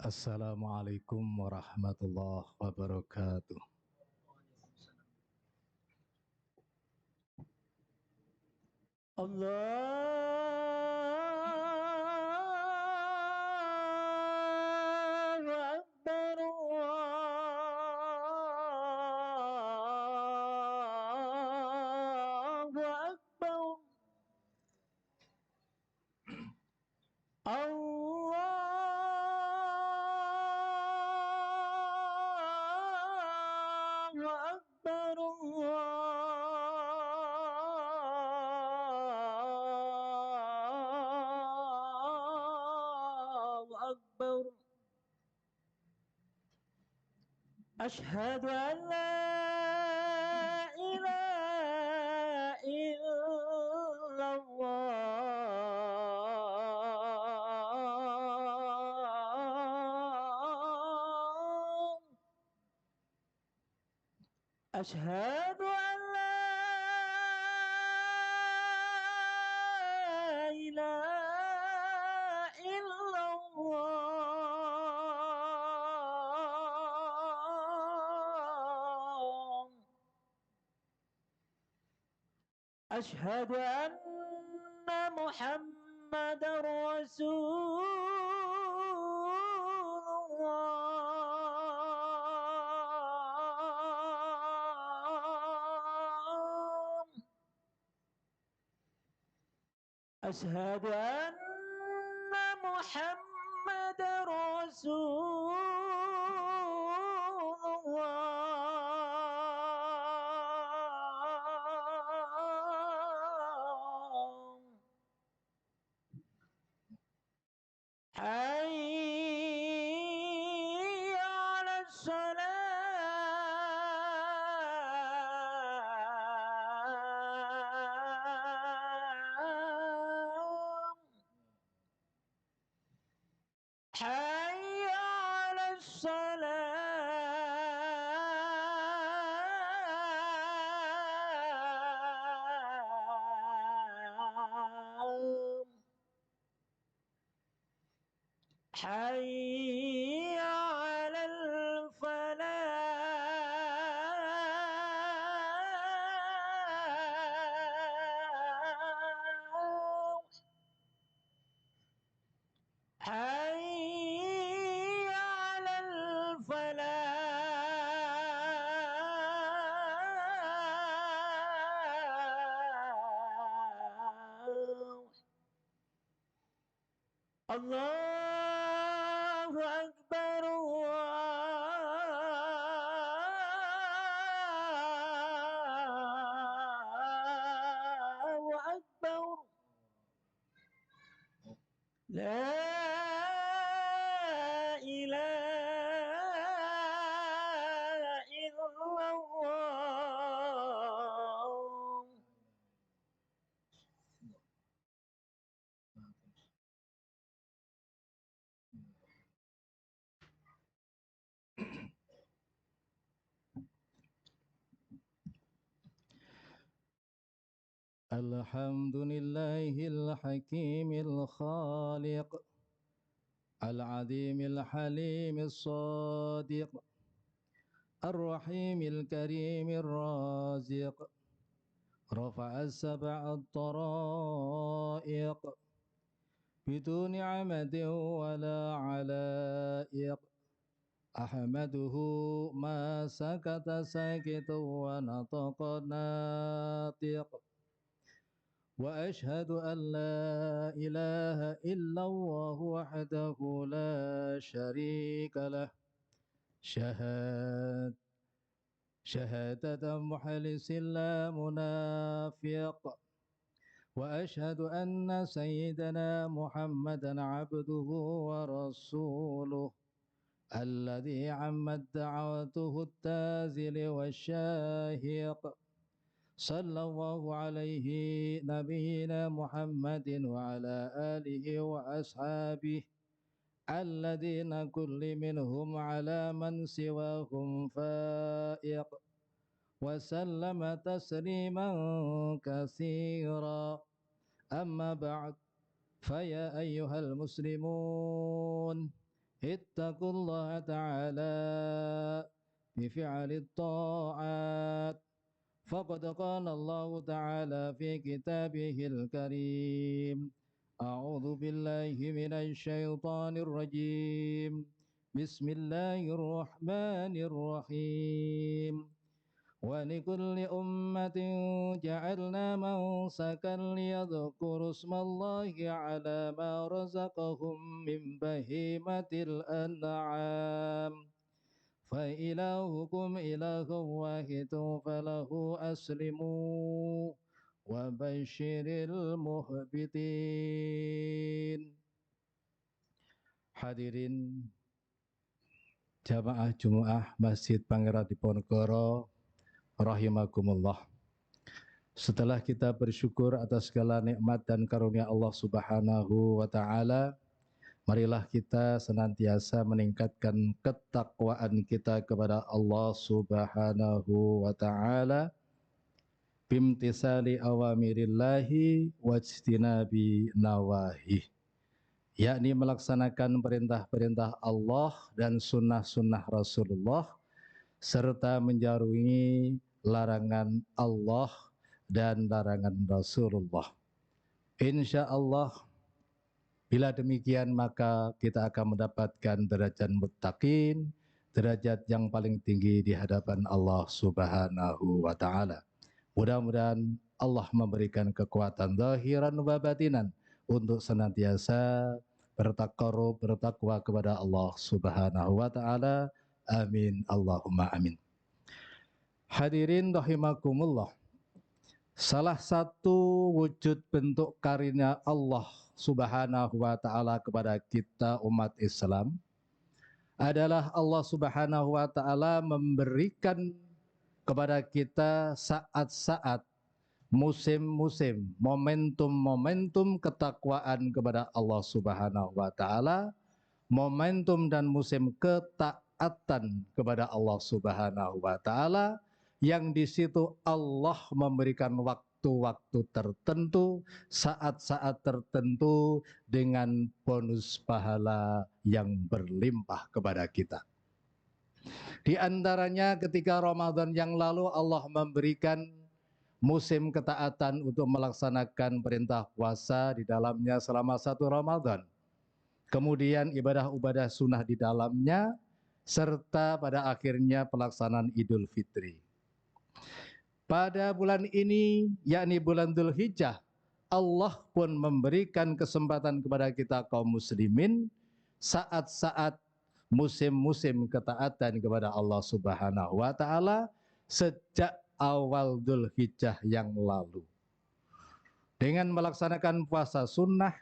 Assalamualaikum warahmatullahi wabarakatuh. Allahu Akbar, Allahu Akbar. Allahu Akbar, Allahu Akbar. Asyhadu an la ilaha illallah. Asyhadu an la ilaha illallah. Asyhadu anna Muhammadar Rasulullah. Asyhadu anna Muhammadar Rasulullah. Hayya 'alas salam. Hayya 'alas salam. Hayya 'alal falah. Hayya 'alal falah. Allahu Akbar, Allahu Akbar. La ilaha illallah. Alhamdulillahil hakimil khaliq, al-azimil halimil sadiq, ar-rahimil karimir raziq, rafa'as sab'at tara'iq, biduni amadin wala ala'iq. Ahmaduhu ma sakata sakitu wa nataqa natiq. Wa ashhadu an la ilaha illallah wahdahu la syarika lah. Syahadatan mukhlisin la munafiq. Wa ashhadu anna sayyidana Muhammadan abduhu wa rasuluh alladhi ammat da'watuhu at-tazili wa syahiq. Sallallahu alaihi nabiyina Muhammadin wa ala alihi wa ashabihi alladhina kulli minhum ala man siwahum fa'iq. Wa sallama tasliman katsira. Amma ba'd, faya ayyuhal muslimun اتقوا الله تعالى بفعل الطاعات، فقد قال الله تعالى في كتابه الكريم: أعوذ بالله من الشيطان الرجيم، بسم الله الرحمن الرحيم. ولكل أمة جعلنا منسكا ليذكروا اسم الله على ما رزقهم من بهيمة الأنعام، فإلهكم إله واحد فله أسلموا وبشر المخبتين. Hadirin jamaah Jumaah Masjid Pangeran Diponegoro rahimakumullah. Setelah kita bersyukur atas segala nikmat dan karunia Allah Subhanahu wa taala, marilah kita senantiasa meningkatkan ketakwaan kita kepada Allah Subhanahu wa taala bimtisali awamirillahi wajtinabi nawahi, yakni melaksanakan perintah-perintah Allah dan sunnah-sunnah Rasulullah, serta menjauhi larangan Allah dan larangan Rasulullah. Insya Allah, bila demikian maka kita akan mendapatkan derajat muttaqin, derajat yang paling tinggi di hadapan Allah Subhanahu wa taala. Mudah-mudahan Allah memberikan kekuatan zahiran wa batinan untuk senantiasa bertaqarrub, bertakwa kepada Allah Subhanahu wa taala. Amin Allahumma amin. Hadirin rahimakumullah. Salah satu wujud bentuk karunia Allah Subhanahu wa taala kepada kita umat Islam adalah Allah Subhanahu wa taala memberikan kepada kita saat-saat, musim-musim, momentum-momentum ketakwaan kepada Allah Subhanahu wa taala, momentum dan musim ketaatan kepada Allah Subhanahu wa taala, yang di situ Allah memberikan waktu-waktu tertentu, saat-saat tertentu dengan bonus pahala yang berlimpah kepada kita. Di antaranya ketika Ramadan yang lalu Allah memberikan musim ketaatan untuk melaksanakan perintah puasa di dalamnya selama 1 Ramadan. Kemudian ibadah-ibadah sunnah di dalamnya, serta pada akhirnya pelaksanaan Idul Fitri. Pada bulan ini, yakni bulan Dzulhijjah, Allah pun memberikan kesempatan kepada kita kaum muslimin saat-saat musim-musim ketaatan kepada Allah Subhanahu wa taala sejak awal Dzulhijjah yang lalu. Dengan melaksanakan puasa sunnah,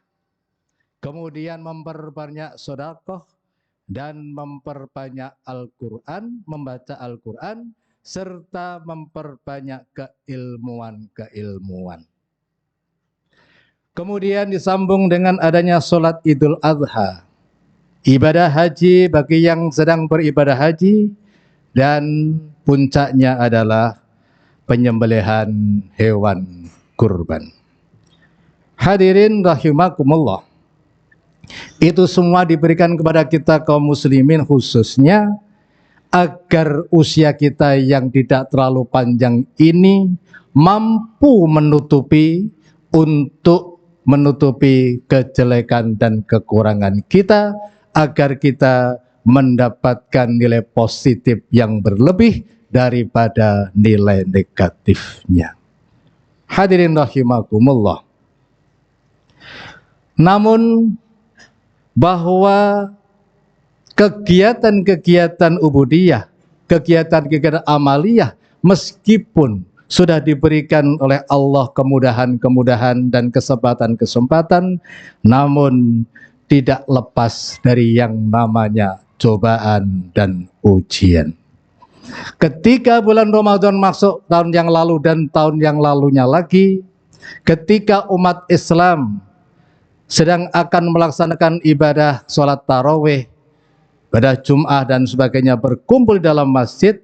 kemudian memperbanyak sedekah dan memperbanyak Al-Qur'an, membaca Al-Qur'an, serta memperbanyak keilmuan-keilmuan. Kemudian disambung dengan adanya sholat Idul Adha, ibadah haji bagi yang sedang beribadah haji, dan puncaknya adalah penyembelihan hewan kurban. Hadirin rahimakumullah, itu semua diberikan kepada kita kaum muslimin khususnya agar usia kita yang tidak terlalu panjang ini mampu menutupi kejelekan dan kekurangan kita, agar kita mendapatkan nilai positif yang berlebih daripada nilai negatifnya. Hadirin rahimakumullah. Namun bahwa kegiatan-kegiatan ubudiyah, kegiatan-kegiatan amaliyah, meskipun sudah diberikan oleh Allah kemudahan-kemudahan dan kesempatan-kesempatan, namun tidak lepas dari yang namanya cobaan dan ujian. Ketika bulan Ramadan masuk tahun yang lalu dan tahun yang lalunya lagi, ketika umat Islam sedang akan melaksanakan ibadah sholat tarawih, ibadah Jum'ah dan sebagainya, berkumpul dalam masjid,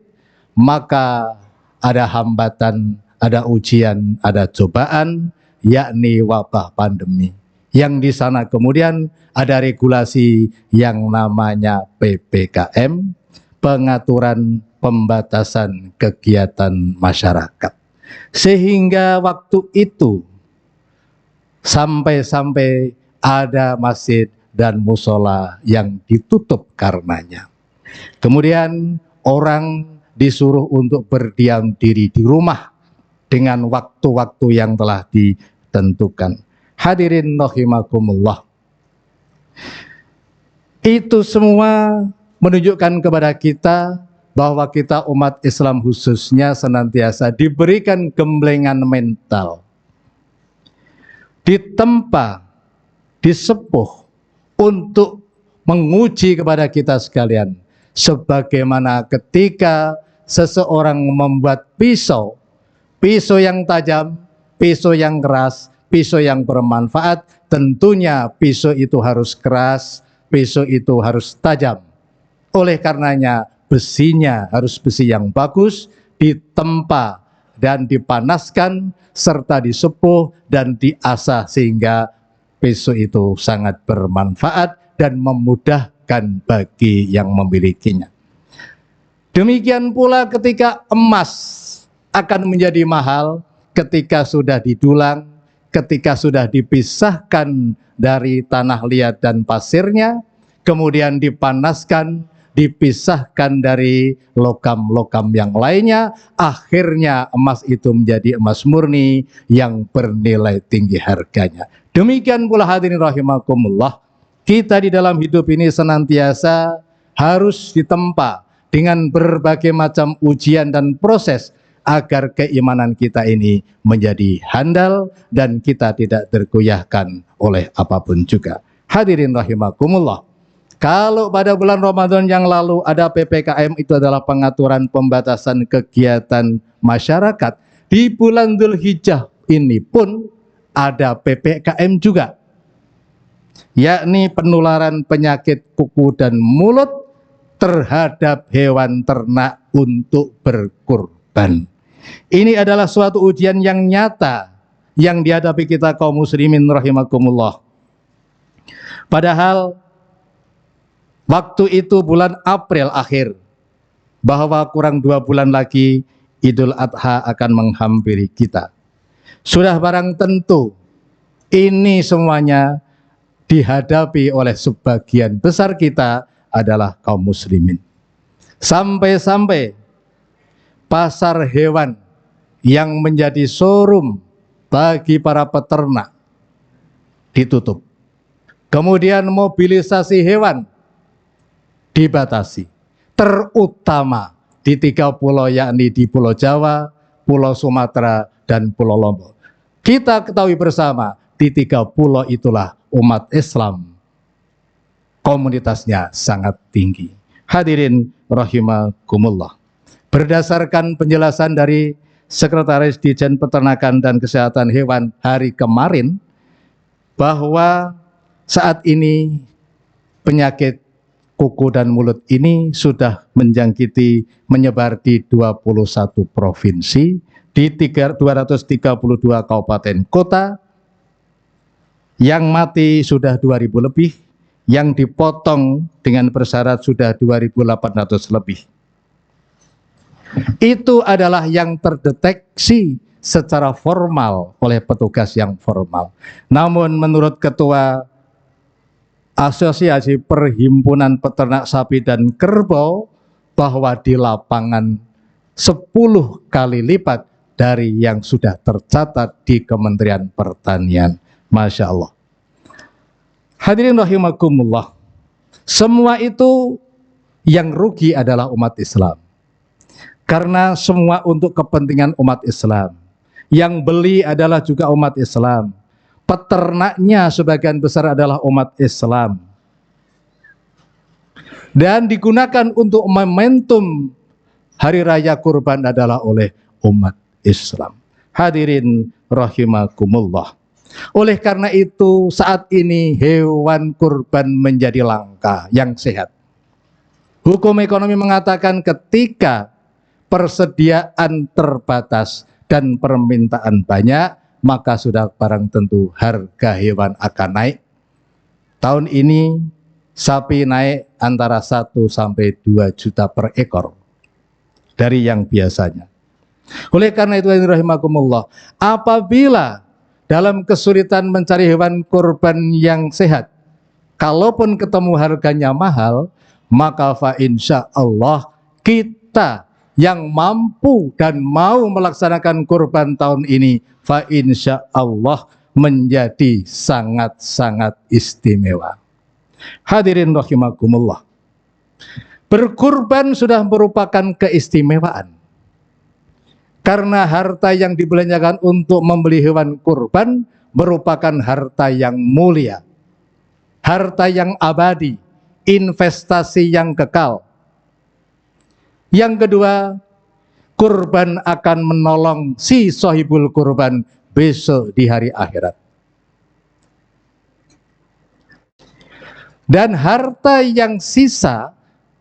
maka ada hambatan, ada ujian, ada cobaan, yakni wabah pandemi Yang di sana kemudian ada regulasi yang namanya PPKM, pengaturan pembatasan kegiatan masyarakat. Sehingga waktu itu sampai-sampai ada masjid dan musola yang ditutup karenanya. Kemudian orang disuruh untuk berdiam diri di rumah dengan waktu-waktu yang telah ditentukan. Hadirin rahimakumullah. Itu semua menunjukkan kepada kita bahwa kita umat Islam khususnya senantiasa diberikan gemblengan mental, ditempa, disepuh untuk menguji kepada kita sekalian. Sebagaimana ketika seseorang membuat pisau yang tajam, pisau yang keras, pisau yang bermanfaat, tentunya pisau itu harus keras, pisau itu harus tajam. Oleh karenanya besinya harus besi yang bagus, ditempa dan dipanaskan, serta disepuh dan diasah sehingga pisau itu sangat bermanfaat dan memudahkan bagi yang memilikinya. Demikian pula ketika emas akan menjadi mahal ketika sudah didulang, ketika sudah dipisahkan dari tanah liat dan pasirnya, kemudian dipanaskan, dipisahkan dari logam-logam yang lainnya, akhirnya emas itu menjadi emas murni yang bernilai tinggi harganya. Demikian pula hadirin rahimakumullah, kita di dalam hidup ini senantiasa harus ditempa dengan berbagai macam ujian dan proses agar keimanan kita ini menjadi handal dan kita tidak tergoyahkan oleh apapun juga. Hadirin rahimakumullah, kalau pada bulan Ramadan yang lalu ada PPKM, itu adalah pengaturan pembatasan kegiatan masyarakat. Di bulan Dzulhijjah ini pun ada PPKM juga, yakni penularan penyakit kuku dan mulut terhadap hewan ternak untuk berkurban. Ini adalah suatu ujian yang nyata yang dihadapi kita kaum muslimin rahimakumullah. Padahal waktu itu bulan April akhir, bahwa kurang 2 bulan lagi Idul Adha akan menghampiri kita. Sudah barang tentu ini semuanya dihadapi oleh sebagian besar kita adalah kaum muslimin. Sampai-sampai pasar hewan yang menjadi showroom bagi para peternak ditutup. Kemudian mobilisasi hewan dibatasi, terutama di 3 pulau, yakni di Pulau Jawa, Pulau Sumatera, dan Pulau Lombok. Kita ketahui bersama, di 3 pulau itulah umat Islam komunitasnya sangat tinggi. Hadirin rahimakumullah, berdasarkan penjelasan dari Sekretaris Ditjen Peternakan dan Kesehatan Hewan hari kemarin, bahwa saat ini penyakit kuku dan mulut ini sudah menyebar di 21 provinsi, di 232 kabupaten kota, yang mati sudah 2.000 lebih, yang dipotong dengan bersyarat sudah 2.800 lebih. Itu adalah yang terdeteksi secara formal oleh petugas yang formal. Namun menurut Ketua Asosiasi Perhimpunan Peternak Sapi dan Kerbau, bahwa di lapangan 10 kali lipat dari yang sudah tercatat di Kementerian Pertanian. Masya Allah. Hadirin rahimakumullah, semua itu yang rugi adalah umat Islam. Karena semua untuk kepentingan umat Islam. Yang beli adalah juga umat Islam. Peternaknya sebagian besar adalah umat Islam. Dan digunakan untuk momentum Hari Raya Kurban adalah oleh umat Islam. Hadirin rahimakumullah. Oleh karena itu saat ini hewan kurban menjadi langka yang sehat. Hukum ekonomi mengatakan ketika persediaan terbatas dan permintaan banyak, maka sudah barang tentu harga hewan akan naik. Tahun ini sapi naik antara 1 sampai 2 juta per ekor dari yang biasanya. Oleh karena itu rahimakumullah, apabila dalam kesulitan mencari hewan kurban yang sehat, kalaupun ketemu harganya mahal, maka fa insya Allah kita yang mampu dan mau melaksanakan kurban tahun ini, fa insya Allah menjadi sangat-sangat istimewa. Hadirin rahimakumullah, berkurban sudah merupakan keistimewaan. Karena harta yang dibelanjakan untuk membeli hewan kurban merupakan harta yang mulia, harta yang abadi, investasi yang kekal. Yang kedua, kurban akan menolong si sahibul kurban besok di hari akhirat. Dan harta yang sisa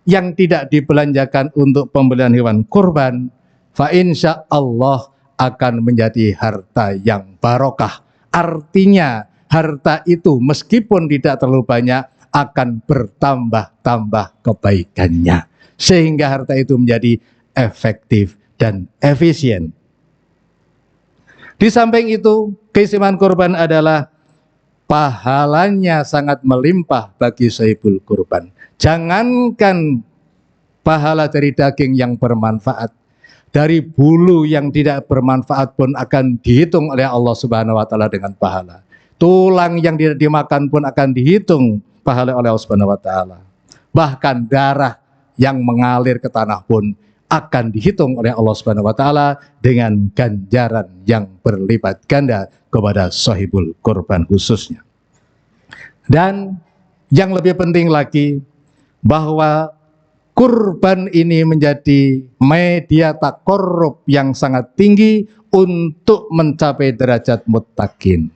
yang tidak dibelanjakan untuk pembelian hewan kurban, fa insya Allah akan menjadi harta yang barokah. Artinya harta itu meskipun tidak terlalu banyak akan bertambah-tambah kebaikannya, sehingga harta itu menjadi efektif dan efisien. Di samping itu, keistimewaan kurban adalah pahalanya sangat melimpah bagi sahibul kurban. Jangankan pahala dari daging yang bermanfaat, dari bulu yang tidak bermanfaat pun akan dihitung oleh Allah Subhanahu wa taala dengan pahala. Tulang yang tidak dimakan pun akan dihitung pahala oleh Allah Subhanahu wa taala. Bahkan darah yang mengalir ke tanah pun akan dihitung oleh Allah Subhanahu wa taala dengan ganjaran yang berlipat ganda kepada sahibul kurban khususnya. Dan yang lebih penting lagi, bahwa kurban ini menjadi media takorrub yang sangat tinggi untuk mencapai derajat muttaqin.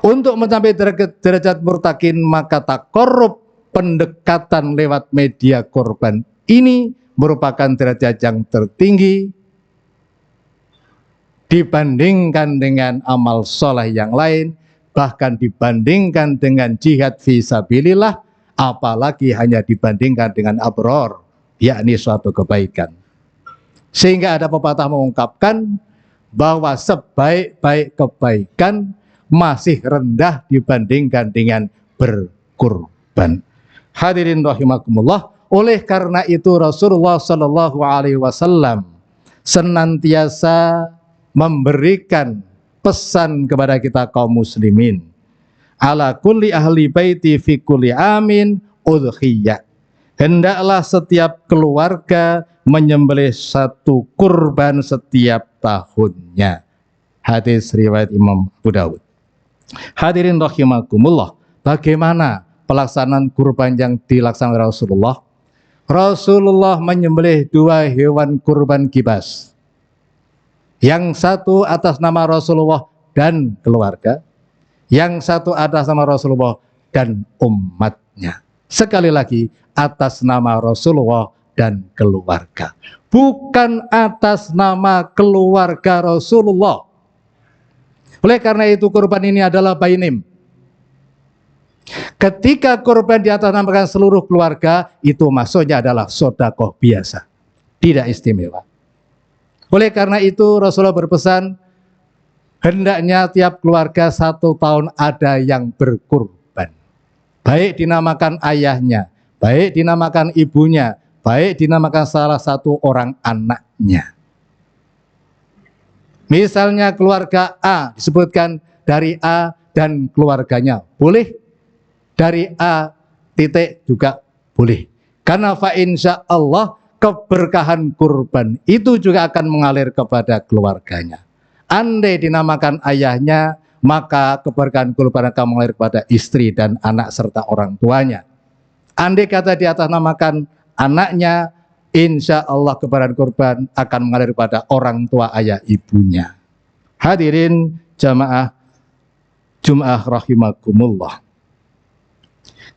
Untuk mencapai derajat muttaqin, maka takorrub, pendekatan lewat media kurban ini merupakan derajat yang tertinggi dibandingkan dengan amal soleh yang lain, bahkan dibandingkan dengan jihad fisabilillah, apalagi hanya dibandingkan dengan abror, yakni suatu kebaikan. Sehingga ada pepatah mengungkapkan bahwa sebaik-baik kebaikan masih rendah dibandingkan dengan berkurban. Hadirin rahimakumullah, oleh karena itu Rasulullah Shallallahu Alaihi Wasallam senantiasa memberikan pesan kepada kita kaum muslimin, ala kulli ahli baiti fi kulli amin udhiyah. Hendaklah setiap keluarga menyembelih satu kurban setiap tahunnya. Hadis riwayat Imam Abu Dawud. Hadirin rahimakumullah, bagaimana pelaksanaan kurban yang dilaksanakan Rasulullah? Rasulullah menyembelih 2 hewan kurban kibas. Yang satu atas nama Rasulullah dan keluarga, yang satu atas nama Rasulullah dan umatnya. Sekali lagi, atas nama Rasulullah dan keluarga, bukan atas nama keluarga Rasulullah. Oleh karena itu kurban ini adalah by name. Ketika kurban diatasnamakan seluruh keluarga, itu maksudnya adalah sedekah biasa, tidak istimewa. Oleh karena itu Rasulullah berpesan, hendaknya tiap keluarga 1 tahun ada yang berkurban. Baik dinamakan ayahnya, baik dinamakan ibunya, baik dinamakan salah satu orang anaknya. Misalnya keluarga A disebutkan dari A dan keluarganya, boleh. Dari A titik juga boleh. Karena fa insya Allah keberkahan kurban itu juga akan mengalir kepada keluarganya. Andai dinamakan ayahnya, maka keberkahan kurban akan mengalir kepada istri dan anak serta orang tuanya. Andai kata di atas namakan anaknya, insya Allah keberkahan kurban akan mengalir kepada orang tua ayah ibunya. Hadirin jamaah Jum'ah rahimakumullah.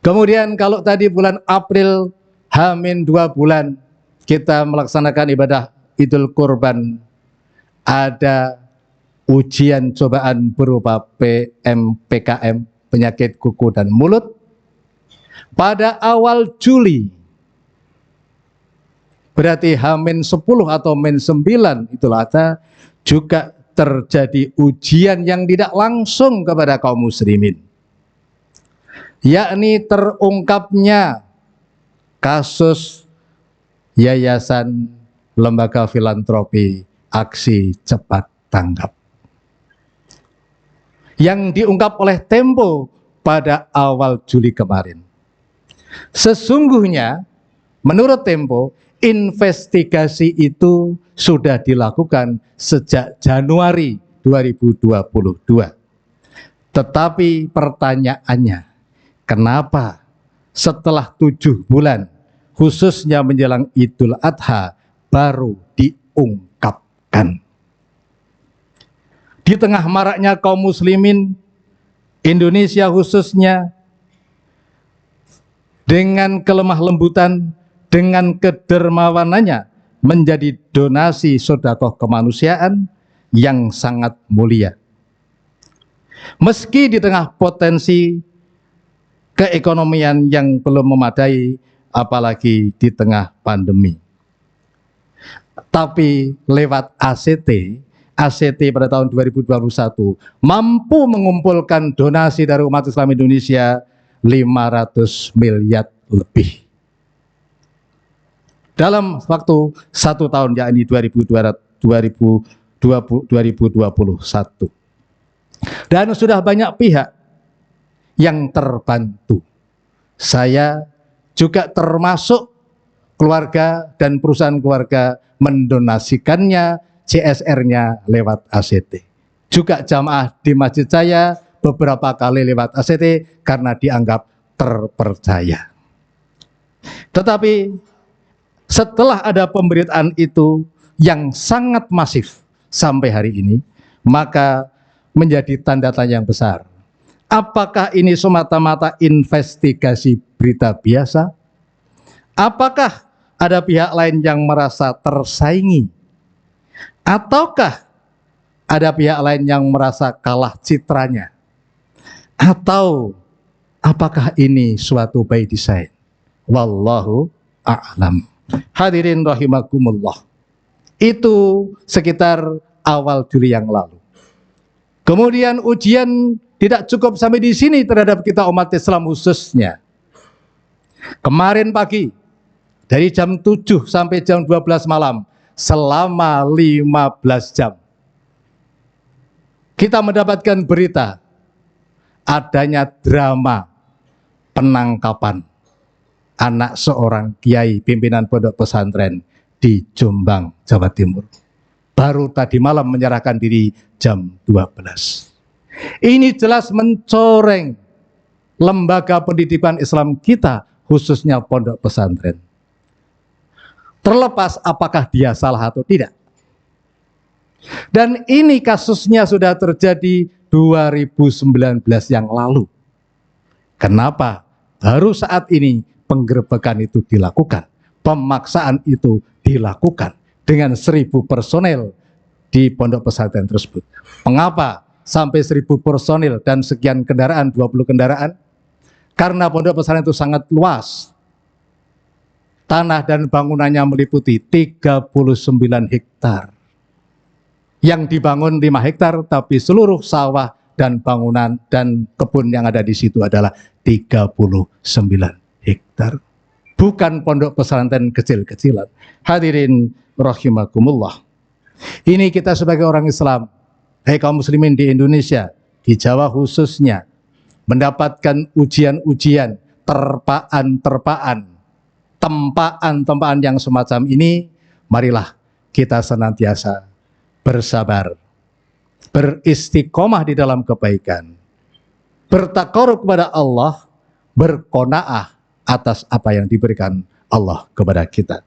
Kemudian kalau tadi bulan April H-2 bulan kita melaksanakan ibadah Idul Kurban, ada ujian cobaan berupa PMPKM, penyakit kuku dan mulut, pada awal Juli. Berarti H-10 atau -9 itulah ada juga terjadi ujian yang tidak langsung kepada kaum muslimin, yakni terungkapnya kasus Yayasan Lembaga Filantropi Aksi Cepat Tanggap yang diungkap oleh Tempo pada awal Juli kemarin. Sesungguhnya menurut Tempo, investigasi itu sudah dilakukan sejak Januari 2022. Tetapi pertanyaannya, kenapa setelah 7 bulan, khususnya menjelang Idul Adha, baru diungkapkan? Di tengah maraknya kaum muslimin, Indonesia khususnya, dengan kelemah lembutan, dengan kedermawanannya, menjadi donasi sedekah kemanusiaan yang sangat mulia. Meski di tengah potensi keekonomian yang belum memadai, apalagi di tengah pandemi. Tapi lewat ACT pada tahun 2021 mampu mengumpulkan donasi dari umat Islam Indonesia 500 miliar lebih. Dalam waktu 1 tahun, yakni 2021. Dan sudah banyak pihak yang terbantu. Saya juga termasuk keluarga dan perusahaan keluarga mendonasikannya, CSR-nya lewat ACT. Juga jamaah di masjid saya beberapa kali lewat ACT karena dianggap terpercaya. Tetapi setelah ada pemberitaan itu yang sangat masif sampai hari ini, maka menjadi tanda tanya yang besar. Apakah ini semata-mata investigasi berita biasa? Apakah ada pihak lain yang merasa tersaingi? Ataukah ada pihak lain yang merasa kalah citranya? Atau apakah ini suatu by design? Wallahu a'lam. Hadirin rahimakumullah. Itu sekitar awal Juli yang lalu. Kemudian ujian tidak cukup sampai di sini terhadap kita umat Islam khususnya. Kemarin pagi dari jam 7 sampai jam 12 malam selama 15 jam kita mendapatkan berita adanya drama penangkapan anak seorang kiai pimpinan pondok pesantren di Jombang, Jawa Timur. Baru tadi malam menyerahkan diri jam 12. Ini jelas mencoreng lembaga pendidikan Islam kita, khususnya pondok pesantren. Terlepas apakah dia salah atau tidak. Dan ini kasusnya sudah terjadi 2019 yang lalu. Kenapa baru saat ini penggerebekan itu dilakukan, pemaksaan itu dilakukan dengan 1000 personel di pondok pesantren tersebut? Mengapa sampai 1000 personil dan sekian kendaraan, 20 kendaraan? Karena pondok pesantren itu sangat luas. Tanah dan bangunannya meliputi 39 hektar. Yang dibangun 5 hektar, tapi seluruh sawah dan bangunan dan kebun yang ada di situ adalah 39 hektar. Bukan pondok pesantren kecil-kecilan. Hadirin rahimakumullah. Ini kita sebagai orang Islam, kaum muslimin di Indonesia, di Jawa khususnya, mendapatkan ujian-ujian, terpaan tempaan yang semacam ini. Marilah kita senantiasa bersabar, beristiqomah di dalam kebaikan, bertakarub kepada Allah, berqanaah atas apa yang diberikan Allah kepada kita.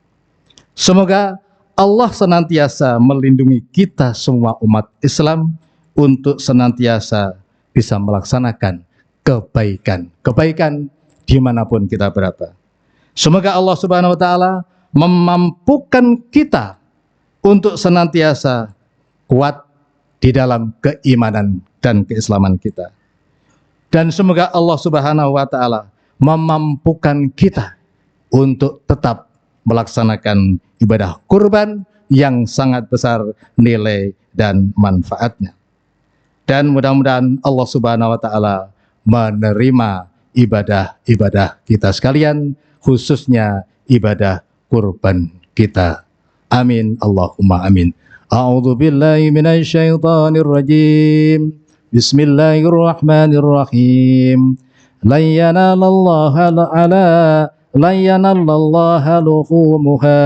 Semoga Allah senantiasa melindungi kita semua umat Islam untuk senantiasa bisa melaksanakan kebaikan dimanapun kita berada. Semoga Allah Subhanahu wa Ta'ala memampukan kita untuk senantiasa kuat di dalam keimanan dan keislaman kita. Dan semoga Allah Subhanahu wa taala memampukan kita untuk tetap melaksanakan ibadah kurban yang sangat besar nilai dan manfaatnya. Dan mudah-mudahan Allah Subhanahu wa taala menerima ibadah-ibadah kita sekalian, khususnya ibadah kurban kita. Amin Allahumma amin. A'udzu billahi minasyaitonir rajim. Bismillahirrahmanirrahim. Lan yanalallaha luhumuha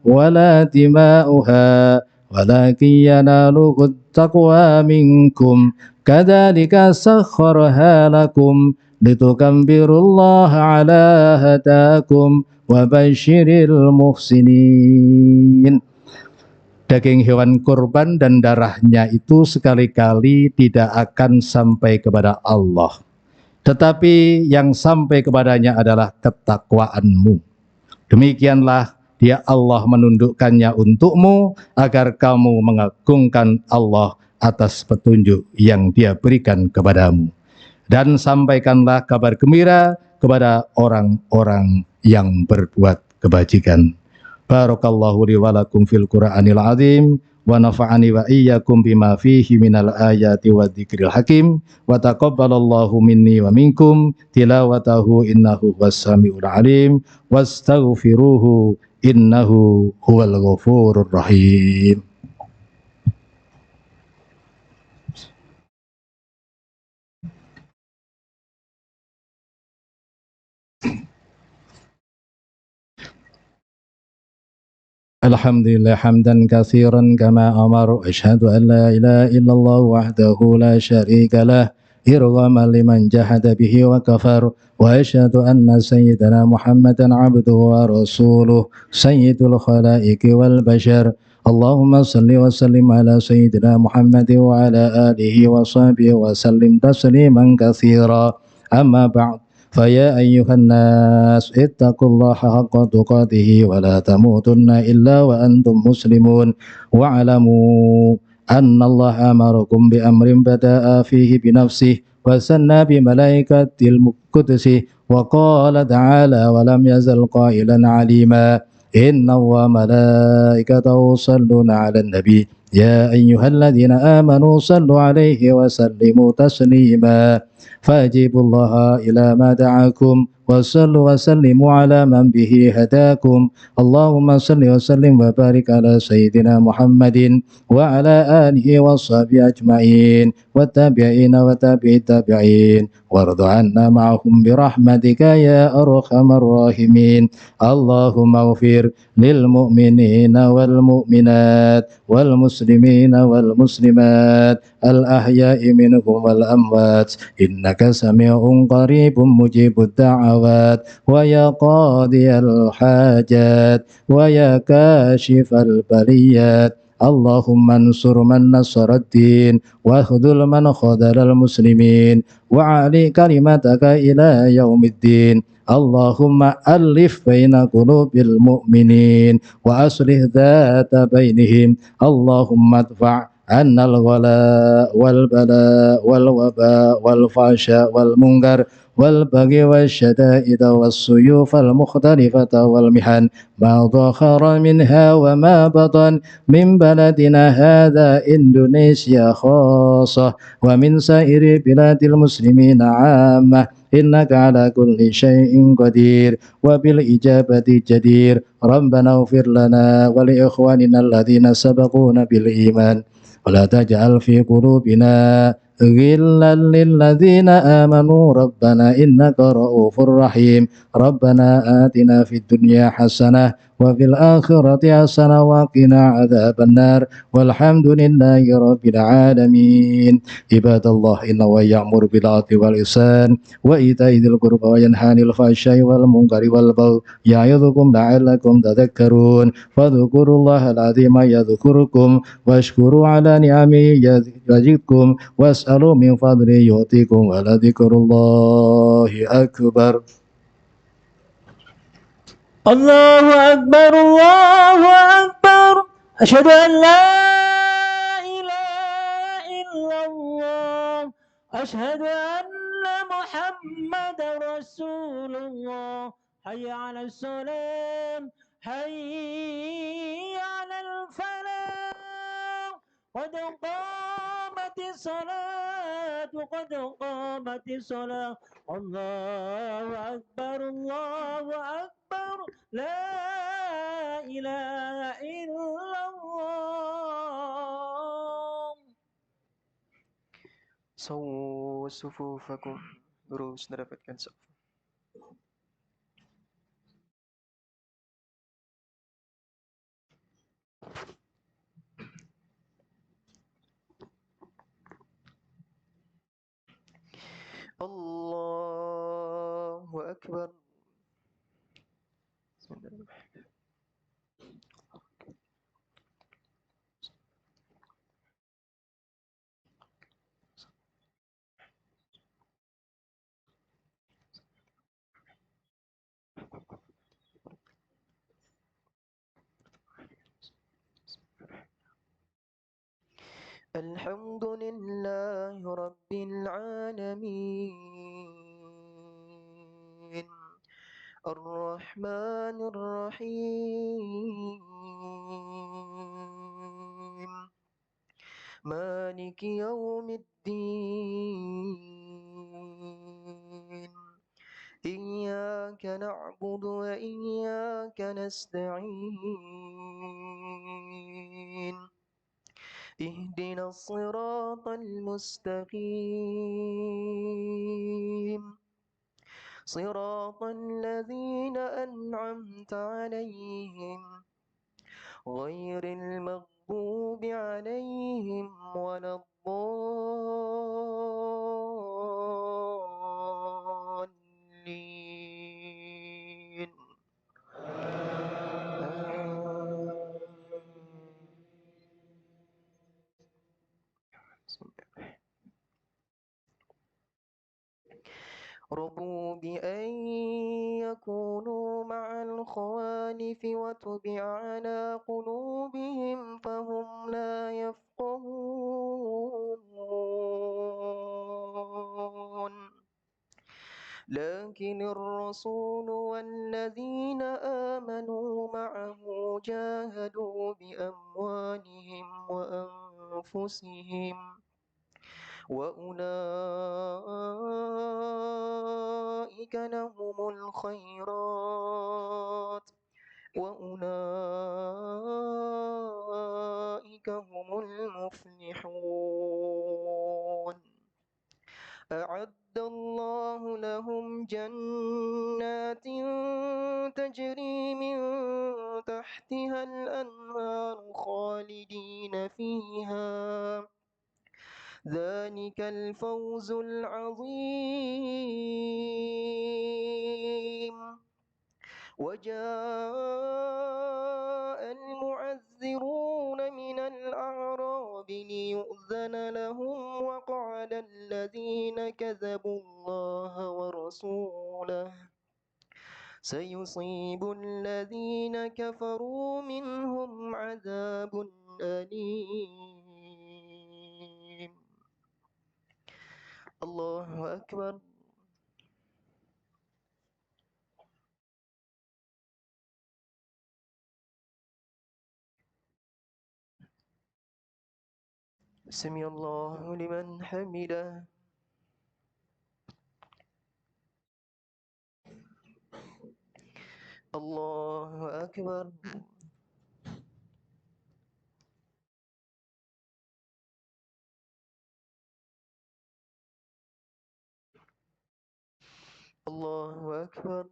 wala dima'uha walakin yanaluhu taqwa minkum kadzalika sakhkharaha lakum litukabbirullaha ala hadakum wa basyiril muhsinin. Daging hewan kurban dan darahnya itu sekali-kali tidak akan sampai kepada Allah, tetapi yang sampai kepadanya adalah ketakwaanmu. Demikianlah dia Allah menundukkannya untukmu agar kamu mengagungkan Allah atas petunjuk yang dia berikan kepadamu. Dan sampaikanlah kabar gembira kepada orang-orang yang berbuat kebajikan. Barakallahu li wa lakum fil Qur'anil azim wa nafa'ani wa iyyakum bima fihi minal ayati wa dzikril hakim wa taqabbalallahu minni wa minkum tilawatahu innahu was-sami'ul alim wastaghfiruhu innahu huwal ghafurur rahim. Alhamdulillah hamdan katsiran kama amar asyhadu an la ilaha illallah wahdahu la syarika lah irghaman liman jahada bihi wa kafar wa asyhadu anna sayyidana Muhammadan abduhu wa rasuluh sayyidul khalaiqi wal bashar. Allahumma salli wa sallim ala sayyidina Muhammad wa ala alihi wa sahbihi wa sallim tasliman katsira. Amma ba'd. فيا أيها الناس اتقوا الله حق تقاته ولا تموتن إلا وأنتم مسلمون واعلموا أن الله أمركم بأمر بدأ فيه بنفسه وثنى بملائكة القدس وقال تعالى ولم يزل قائلا عليما إن الله وملائكته يصلون على النبي يا أيها الذين آمنوا صلوا عليه وسلموا تسليما فأجيبوا الله إلى ما دعاكم وصلوا وسلموا على من به هداكم اللهم صل وسلم وبارك على سيدنا محمد وعلى آله وصحبه أجمعين والتابعين وتابعي التابعين وارض عنا معهم برحمتك يا أرحم الراحمين اللهم اغفر للمؤمنين والمؤمنات والمسلمين والمسلمات الأحياء منهم والأموات إنك سميع قريب مجيب الدعوات ويا قاضي الحاجات ويا كاشف البليات اللهم انصر من نصر الدين واخذل من خذل المسلمين وعلي كلمتك إلى يوم الدين اللهم ألف بين قلوب المؤمنين وأصلح ذات بينهم اللهم ادفع عنا الغلاء والبلاء والوباء والفحشاء والمنكر والبغي والشدائد والسيوف المختلفة والمحن ما ظهر منها وما بطن من بلدنا هذا إندونيسيا خاصة ومن سائر بلاد المسلمين عامة إنك على كل شيء قدير وبالإجابة جدير ربنا اغفر لنا ولإخواننا الذين سبقونا بالإيمان ولا تجعل في قلوبنا غلا للذين آمنوا ربنا إنك رؤوف رحيم ربنا آتنا في الدنيا حسنة وفي الآخرة حسنة وقنا عذاب النار والحمد لله رب العالمين عباد الله إنه يأمر بالعدل والإحسان وإيتاء ذي القربى وينهى عن الفحشاء والمنكر والبغي يعظكم لعلكم تذكرون فاذكروا الله العظيم يذكركم واشكروا على نعمه يزدكم واسألوا من فضله يعطيكم ولذكر الله أكبر. الله أكبر الله أكبر أشهد أن لا إله أشهد أن محمد رسول الله. حي على السلام، حي على الفلاح، قد قامت الصلاة، قد قامت الصلاة. الله أكبر، الله أكبر، لا إله إلا الله. سووا صفوفكم. Terus mendapatkan saf. Allahu Akbar. Bismillahirrahmanirrahim. الحمد لله رب العالمين الرحمن الرحيم مالك يوم الدين إياك نعبد وإياك نستعين اهدنا الصراط المستقيم صراط الذين أنعمت عليهم غير المغضوب عليهم ولا الضالين. رضوا بأن يكونوا مع الخوالف وطبع على قلوبهم فهم لا يفقهون لكن الرسول والذين آمنوا معه جاهدوا بأموالهم وأنفسهم وأولئك لهم الخيرات وأولئك هم المفلحون أعد الله لهم جنات تجري من تحتها الأنهار خالدين فيها ذلك الفوز العظيم. وجاء المعذرون من الأعراب ليؤذن لهم وقعد الذين كذبوا الله ورسوله سيصيب الذين كفروا منهم عذاب أليم. الله أكبر. سمع الله لمن حمده. الله أكبر. الله أكبر.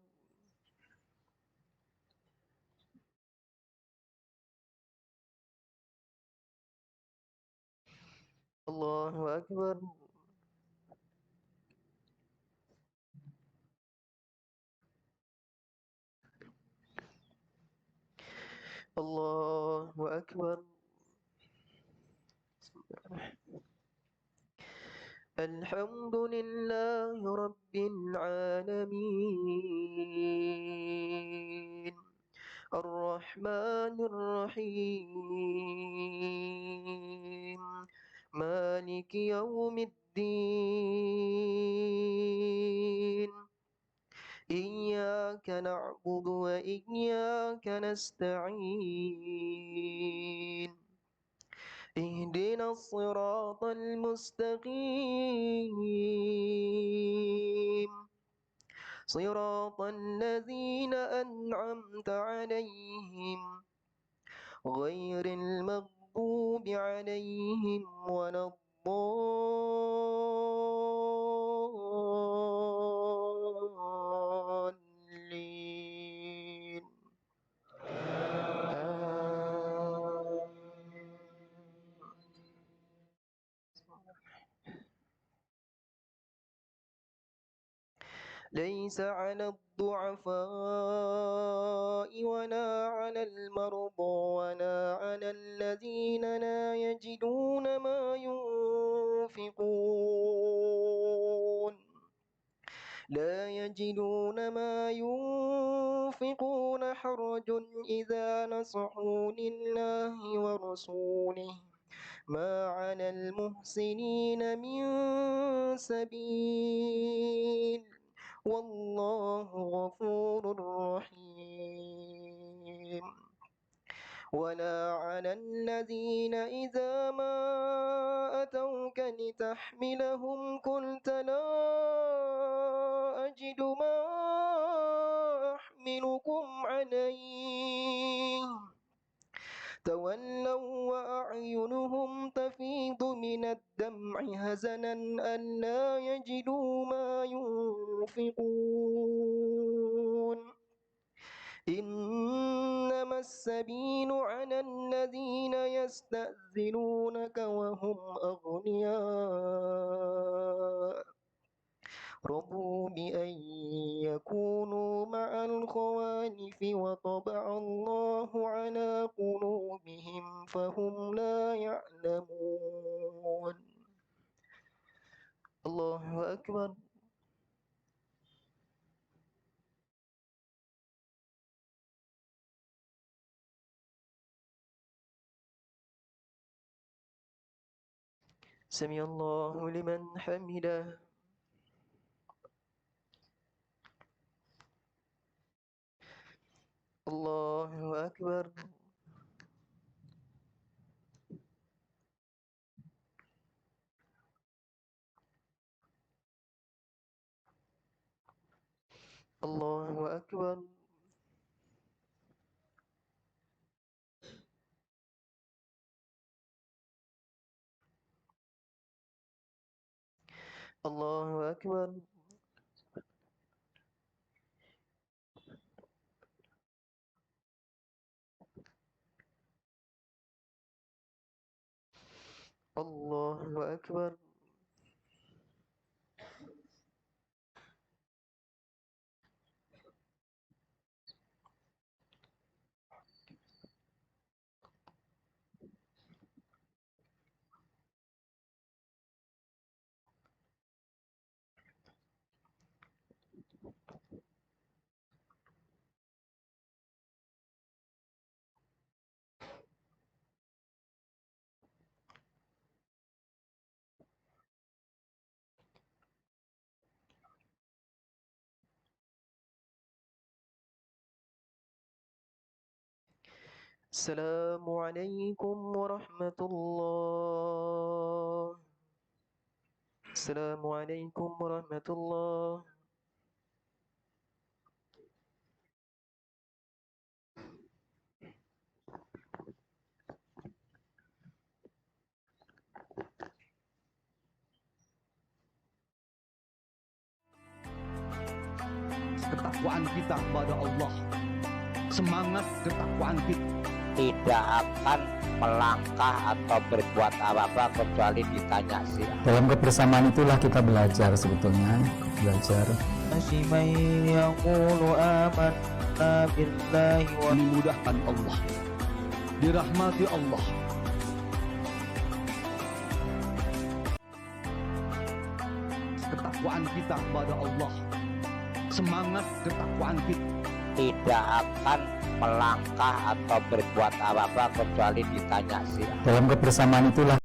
الله أكبر. الله أكبر. الحمد لله رب العالمين الرحمن الرحيم مالك مالك يوم الدين إياك نعبد وإياك نستعين اهدنا الصراط المستقيم صراط الذين أنعمت عليهم غير المغضوب عليهم ولا الضالين ليس على الضعفاء ولا على المرضى ولا على الذين لا يجدون ما ينفقون حرج إذا نصحوا لله ورسوله ما على المحسنين من سبيل والله غفور رحيم ولا على الذين إذا ما أتوك لتحملهم قلت لا أجد ما أحملكم عليه تولوا وأعينهم تفيض من الدمع حزنا ألا يجدوا ما ينفقون إنما السبيل على الذين يستأذنونك وهم أغنياء رضوا بأن يكونوا مع الخوالف وطبع الله على قلوبهم فهم لا يعلمون الله أكبر سمع الله لمن حمده الله أكبر الله أكبر الله أكبر الله أكبر السلام عليكم ورحمة الله السلام عليكم ورحمة الله Ketakwaan kita kepada Allah, semangat ketakwaan kita tidak akan melangkah atau berbuat apa-apa kecuali ditanya sih. Dalam kebersamaan itulah kita belajar sebetulnya, dimudahkan Allah, dirahmati Allah. Ketakwaan kita kepada Allah, semangat ketakwaan kita tidak akan melangkah atau berbuat apa-apa kecuali ditanya sih. dalam kebersamaan itulah